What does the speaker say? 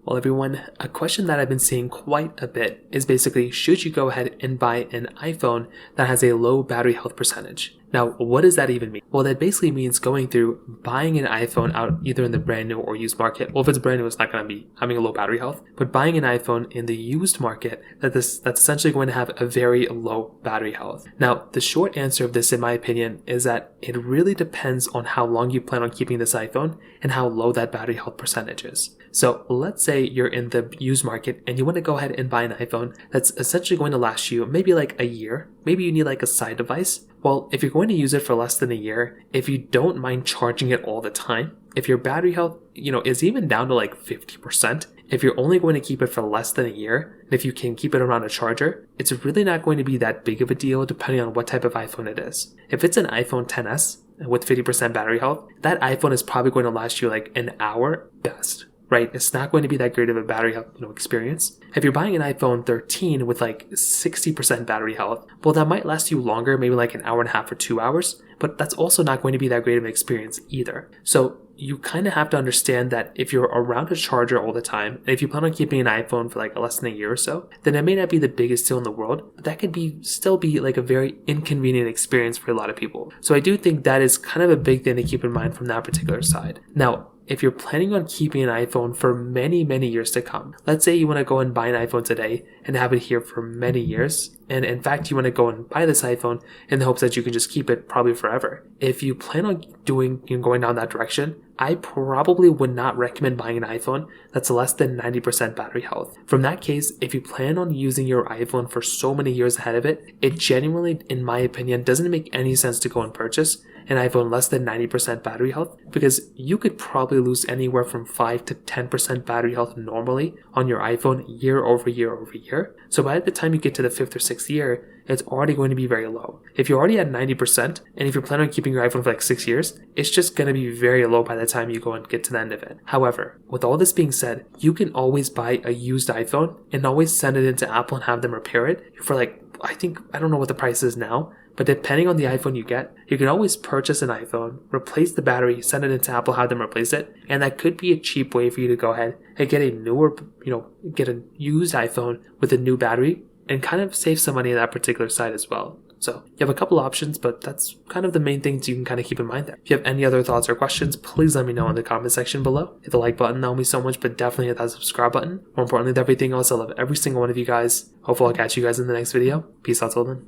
Well, everyone, a question that I've been seeing quite a bit is basically, should you go ahead and buy an iPhone that has a low battery health percentage? Now, what does that even mean? Well, that basically means going through buying an iPhone out either in the brand new or used market. Well, if it's brand new, it's not going to be having a low battery health, but buying an iPhone in the used market that's essentially going to have a very low battery health. Now, the short answer of this, in my opinion, is that it really depends on how long you plan on keeping this iPhone and how low that battery health percentage is. So let's say you're in the used market and you want to go ahead and buy an iPhone that's essentially going to last you maybe like a year. Maybe you need like a side device. Well, if you're going to use it for less than a year, if you don't mind charging it all the time, if your battery health, is even down to like 50%, if you're only going to keep it for less than a year, and if you can keep it around a charger, it's really not going to be that big of a deal depending on what type of iPhone it is. If it's an iPhone XS with 50% battery health, that iPhone is probably going to last you like an hour best. Right? It's not going to be that great of a battery health, experience. If you're buying an iPhone 13 with like 60% battery health, well, that might last you longer, maybe like an hour and a half or 2 hours, but that's also not going to be that great of an experience either. So you kind of have to understand that if you're around a charger all the time, and if you plan on keeping an iPhone for like less than a year or so, then it may not be the biggest deal in the world, but that could still be like a very inconvenient experience for a lot of people. So I do think that is kind of a big thing to keep in mind from that particular side. Now, if you're planning on keeping an iPhone for many, many years to come, let's say you want to go and buy an iPhone today and have it here for many years, and in fact, you want to go and buy this iPhone in the hopes that you can just keep it probably forever. If you plan on going down that direction, I probably would not recommend buying an iPhone that's less than 90% battery health. From that case, if you plan on using your iPhone for so many years ahead of it, it genuinely, in my opinion, doesn't make any sense to go and purchase an iPhone less than 90% battery health, because you could probably lose anywhere from 5 to 10% battery health normally on your iPhone year over year over year. So by the time you get to the 5th or 6th year, it's already going to be very low. If you're already at 90%, and if you're planning on keeping your iPhone for like 6 years, it's just going to be very low by the time you go and get to the end of it. However, with all this being said, you can always buy a used iPhone and always send it into Apple and have them repair it for like, I don't know what the price is now, but depending on the iPhone you get, you can always purchase an iPhone, replace the battery, send it into Apple, have them replace it, and that could be a cheap way for you to go ahead and get a newer, get a used iPhone with a new battery and kind of save some money on that particular side as well. So you have a couple options, but that's kind of the main things you can kind of keep in mind there. If you have any other thoughts or questions, please let me know in the comment section below. Hit the like button, that will mean so much, but definitely hit that subscribe button. More importantly than everything else, I love every single one of you guys. Hopefully I'll catch you guys in the next video. Peace out till then.